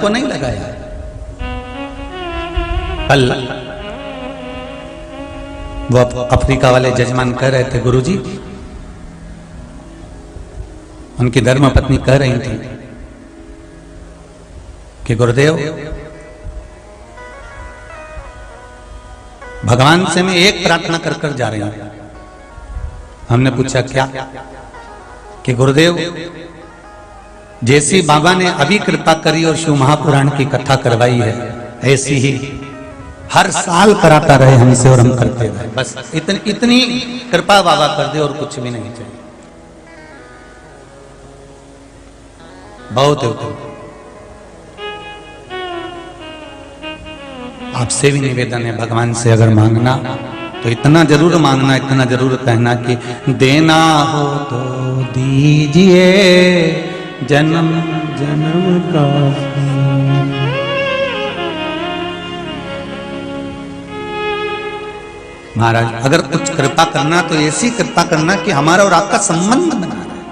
को नहीं लगाया। कल वो अफ्रीका वाले जजमान कह रहे थे, गुरुजी, उनकी धर्म पत्नी कह रही थी कि गुरुदेव, भगवान से मैं एक प्रार्थना कर कर जा रही हूं। हमने पूछा क्या? कि गुरुदेव, जैसी बाबा ने अभी कृपा करी और शिव महापुराण की कथा करवाई है, ऐसी ही हर साल कराता रहे हमसे और हम करते रहे। बस इतनी कृपा बाबा कर दे और कुछ भी नहीं चाहिए। बहुत है। आपसे भी निवेदन है, भगवान से अगर मांगना तो इतना जरूर मांगना, इतना जरूर कहना कि देना हो तो दीजिए जन्म जन्म का। महाराज, अगर कुछ कृपा करना तो ऐसी कृपा करना कि हमारा और आपका संबंध बना रहे।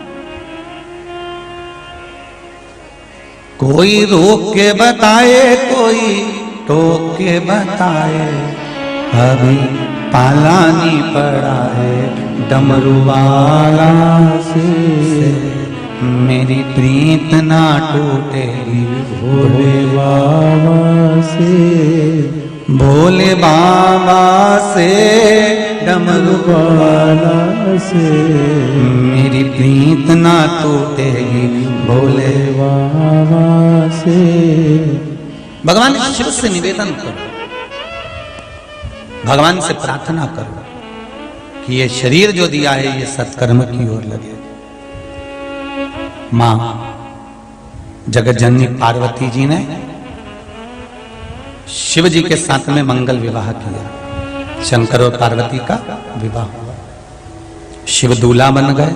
कोई रोक के बताए, कोई टोक के बताए, अभी पालानी पड़ा है डमरू वाला से, मेरी प्रीत ना टूटेगी भोले बाबा से, भोले बाबा से, डमरू वाला से, मेरी प्रीत ना टूटेगी भोले बाबा से। भगवान शिव से निवेदन करो, भगवान से प्रार्थना करो कि ये शरीर जो दिया है ये सत्कर्म की ओर लगे। मां जगत जननी पार्वती जी ने शिव जी के साथ में मंगल विवाह किया। शंकर और पार्वती का विवाह हुआ। शिव दूल्हा बन गए,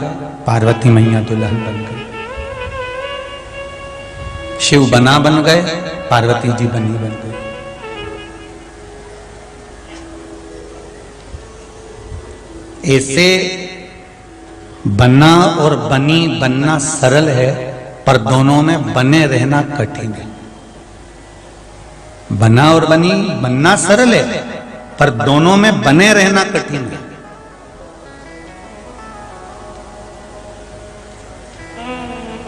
पार्वती मैया दुल्हन बन गई। शिव बना बन गए, पार्वती जी बनी बन गई। ऐसे बना और बनी बनना सरल है, पर दोनों में बने रहना कठिन है। बना और बनी बनना सरल है, पर दोनों में बने रहना कठिन है।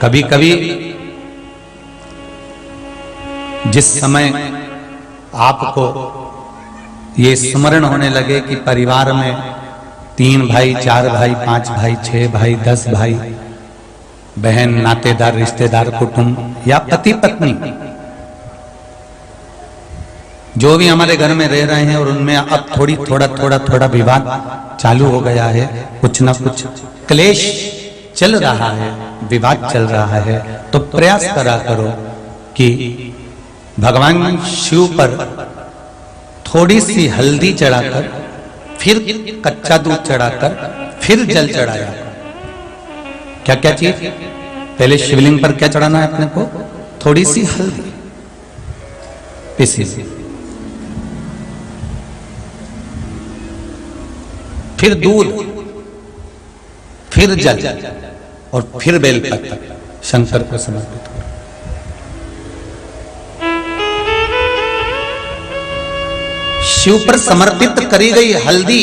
कभी कभी जिस समय आपको ये स्मरण होने लगे कि परिवार में 3 भाई, 4 भाई, 5 भाई, 6 भाई, 10 भाई, बहन, नातेदार, रिश्तेदार, कुटुंब या पति पत्नी, जो भी हमारे घर में रह रहे हैं और उनमें अब थोड़ा विवाद चालू हो गया है, कुछ ना कुछ क्लेश चल रहा है, विवाद चल रहा है, तो प्रयास करा करो कि भगवान शिव पर थोड़ी सी हल्दी चढ़ाकर, फिर कच्चा दूध चढ़ाकर, फिर जल चढ़ाया। क्या क्या चीज? पहले शिवलिंग पर क्या चढ़ाना है अपने को? थोड़ी सी हल्दी पिसी सी, फिर दूध, फिर जल और फिर बेलपत्र शंकर को समर्पित करो। शिव पर समर्पित करी गई हल्दी,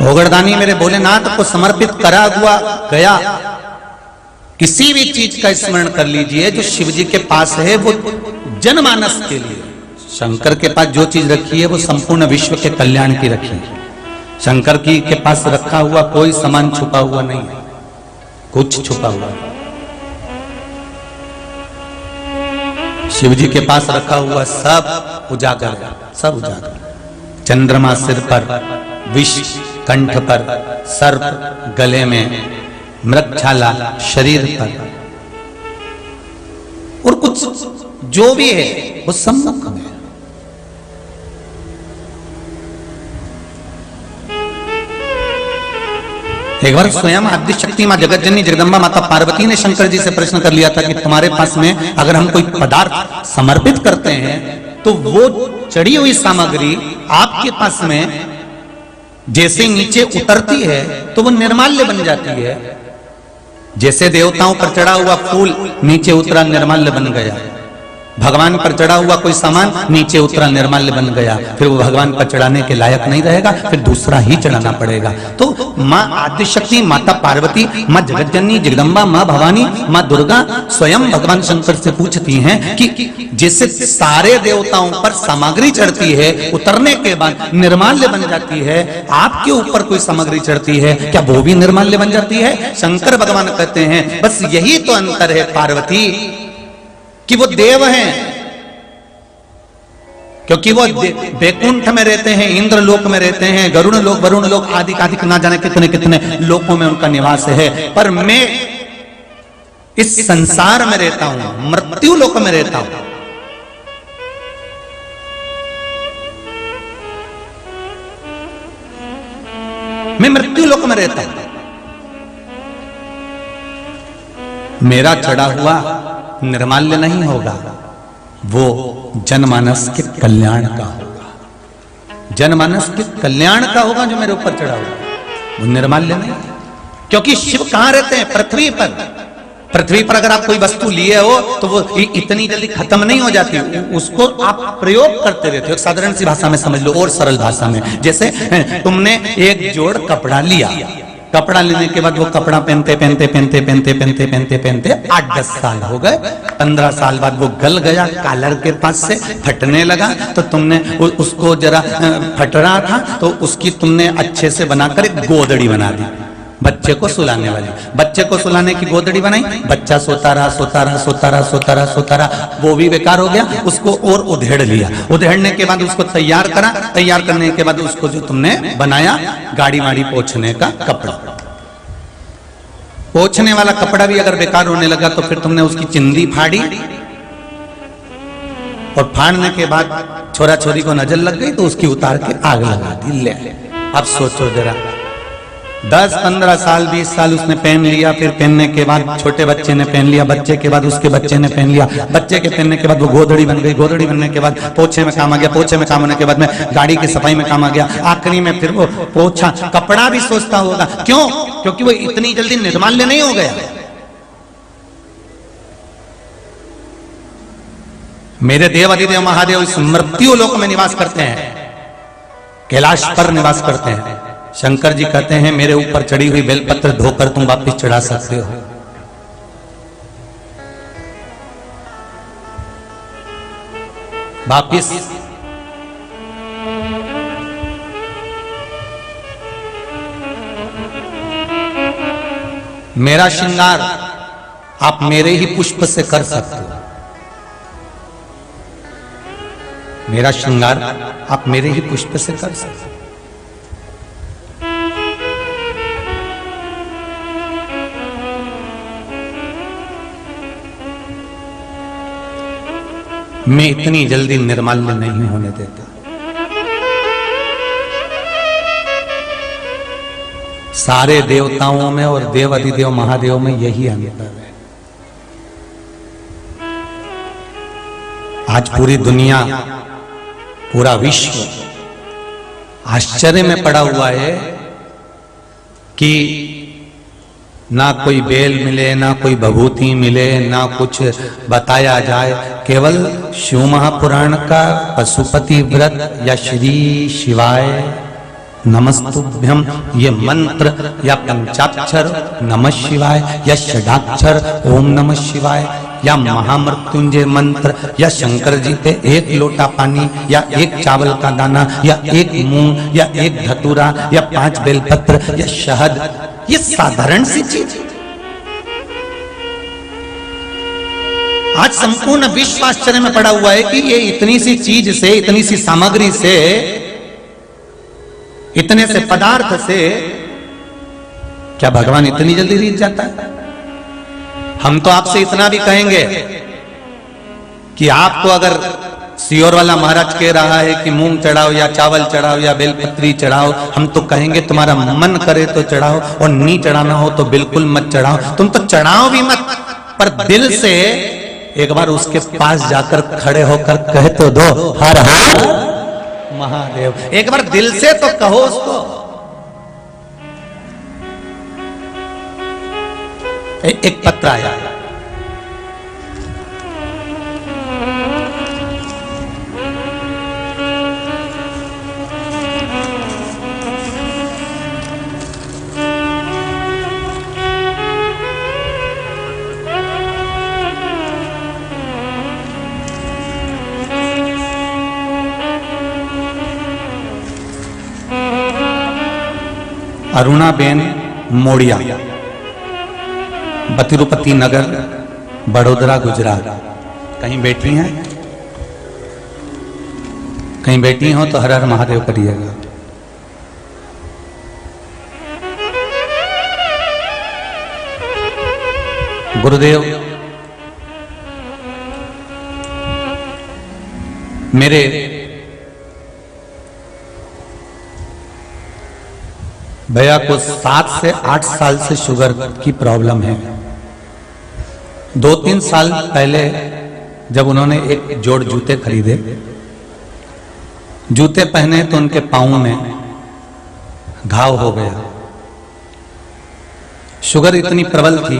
ओगड़दानी मेरे भोलेनाथ को समर्पित करा हुआ गया। किसी भी चीज का स्मरण कर लीजिए जो शिव जी के पास है, वो जनमानस के लिए। शंकर के पास जो चीज रखी है वो संपूर्ण विश्व के कल्याण की रखी है। शंकर की के पास रखा हुआ कोई सामान छुपा हुआ नहीं है, कुछ छुपा हुआ है। शिव जी के पास रखा हुआ सब उजागर है, सब उजागर। चंद्रमा सिर पर, विष कंठ पर, सर्प गले में, मृगछाला शरीर पर, और कुछ जो भी है वो सम्मुख में। एक बार स्वयं आदि शक्ति मां जगत जननी जगदम्बा माता पार्वती ने शंकर जी से प्रश्न कर लिया था कि तुम्हारे पास में अगर हम कोई पदार्थ समर्पित करते हैं तो वो चढ़ी हुई सामग्री आपके पास में जैसे नीचे उतरती है तो वो निर्माल्य बन जाती है, जैसे देवताओं पर चढ़ा हुआ फूल नीचे उतरा निर्माल्य बन गया, भगवान पर चढ़ा हुआ कोई सामान नीचे उतरा निर्माल्य बन गया, फिर वो भगवान पर चढ़ाने के लायक नहीं रहेगा, फिर दूसरा ही चढ़ाना पड़ेगा। तो माँ आदिशक्ति, माता पार्वती, माँ जगतजननी जगदम्बा, माँ भवानी, माँ दुर्गा स्वयं भगवान शंकर से पूछती हैं कि जैसे सारे देवताओं पर सामग्री चढ़ती है, उतरने के बाद निर्माल्य बन जाती है, आपके ऊपर कोई सामग्री चढ़ती है, क्या वो भी निर्माल्य बन जाती है? शंकर भगवान कहते हैं बस यही तो अंतर है पार्वती, कि वो देव हैं, क्योंकि वो बैकुंठ में रहते हैं, इंद्र लोक में रहते हैं, गरुड़ लोक, वरुण लोक आदि आदि ना जाने कितने कितने लोकों में उनका निवास है। पर मैं इस संसार में रहता हूं, मृत्यु लोक में रहता हूं। मैं मृत्यु लोक में रहता हूं। मेरा चढ़ा हुआ निर्माल्य नहीं होगा, वो जनमानस के कल्याण का होगा, जनमानस के कल्याण का होगा जो मेरे ऊपर चढ़ा होगा, वो निर्माल्य नहीं। क्योंकि शिव कहां रहते हैं? पृथ्वी पर। पृथ्वी पर अगर आप कोई वस्तु लिए हो तो वो इतनी जल्दी खत्म नहीं हो जाती, उसको आप प्रयोग करते रहते हो। साधारण सी भाषा में समझ लो और सरल भाषा में, जैसे तुमने एक जोड़ कपड़ा लिया, कपड़ा लेने के बाद वो कपड़ा पहनते पहनते पहनते पहनते पहनते पहनते पहनते 8-10 साल हो गए, 15 साल बाद वो गल गया, कॉलर के पास से फटने लगा, तो तुमने उसको जरा फट रहा था तो उसकी तुमने अच्छे से बनाकर एक गोदड़ी बना दी, बच्चे को सुलाने वाली। बच्चे को सुलाने की गोदड़ी बनाई, बच्चा सोता रहा सोता रहा सोता रहा सोता रहा सोता रहा, वो भी बेकार हो गया, उसको और उधेड़ लिया। उधेड़ने के बाद उसको तैयार करा, तैयार करने के बाद उसको जो तुमने बनाया गाड़ी वाड़ी पोंछने का कपड़ा, पोंछने वाला कपड़ा भी अगर बेकार होने लगा तो फिर तुमने उसकी चिंदी फाड़ी, और फाड़ने के बाद छोरा छोरी को नजर लग गई तो उसकी उतार के आग लगा दी। ले अब सोचो जरा, 10-15 साल 20 साल उसने पहन लिया, फिर पहनने के बाद छोटे बच्चे ने पहन लिया, बच्चे के बाद उसके बच्चे ने पहन लिया, बच्चे के पहनने के बाद वो गोदड़ी बन गई, गोदड़ी बनने के बाद पोछे में काम आ गया, पोछे में काम होने के बाद में गाड़ी की सफाई में काम आ गया, आखिरी में फिर वो पोछा कपड़ा भी सोचता होगा। क्यों? क्योंकि वो इतनी जल्दी निर्माल्य नहीं हो गया। मेरे देव अधिदेव महादेव इस मृत्यु लोक में निवास करते हैं, कैलाश पर निवास करते हैं। शंकर जी कहते हैं मेरे ऊपर चढ़ी हुई बेलपत्र धोकर तुम वापिस चढ़ा सकते हो। वापिस मेरा श्रृंगार आप मेरे ही पुष्प से कर सकते हो, मेरा श्रृंगार आप मेरे ही पुष्प से कर सकते हो। मैं इतनी जल्दी निर्माल्य नहीं होने देता। सारे देवताओं में और देव अधिदेव महादेव में यही अंतर है। आज पूरी दुनिया, पूरा विश्व आश्चर्य में पड़ा हुआ है कि ना कोई बेल मिले, ना कोई भभूति मिले, ना कुछ बताया जाए। केवल शिव महापुराण का पशुपति व्रत या श्री शिवाय नमस्तुभ्यम ये मंत्र, या पंचाक्षर नमः शिवाय, या षडाक्षर ओम नमः शिवाय, या महामृत्युंजय मंत्र, या शंकर जी पे 1 लोटा पानी, या 1 चावल का दाना, या 1 मूंग, या 1 धतूरा, या 5 बेलपत्र, या शहद, ये साधारण सी चीज। आज संपूर्ण विश्व आश्चर्य में पड़ा हुआ है कि ये इतनी सी चीज से, इतनी सी सामग्री से, इतने से पदार्थ से क्या भगवान इतनी जल्दी रीत जाता है? हम तो आपसे इतना भी कहेंगे कि आपको अगर सियोर वाला महाराज कह रहा है कि मूंग चढ़ाओ, या चावल चढ़ाओ, या बेलपत्री चढ़ाओ, हम तो कहेंगे तुम्हारा मन करे तो चढ़ाओ, और नहीं चढ़ाना हो तो बिल्कुल मत चढ़ाओ। तुम तो चढ़ाओ भी मत, पर दिल से एक बार उसके पास जाकर खड़े होकर कह तो दो हर हर महादेव। एक बार दिल से तो कहो उसको। एक पत्र आया। अरुणाबेन मोड़िया, बतिरुपति नगर, बड़ोदरा, गुजरात। कहीं बैठी हैं? कहीं बैठी हो तो हर हर महादेव करिएगा। गुरुदेव, मेरे भैया को 7 से 8 साल से शुगर की प्रॉब्लम है। 2-3 साल पहले जब उन्होंने एक जोड़ जूते खरीदे, जूते पहने तो उनके पांव में घाव हो गया। शुगर इतनी प्रबल थी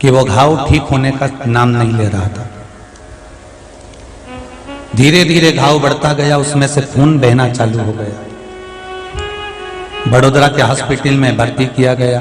कि वो घाव ठीक होने का नाम नहीं ले रहा था। धीरे धीरे घाव बढ़ता गया, उसमें से खून बहना चालू हो गया। बड़ोदरा के हॉस्पिटल में भर्ती किया गया।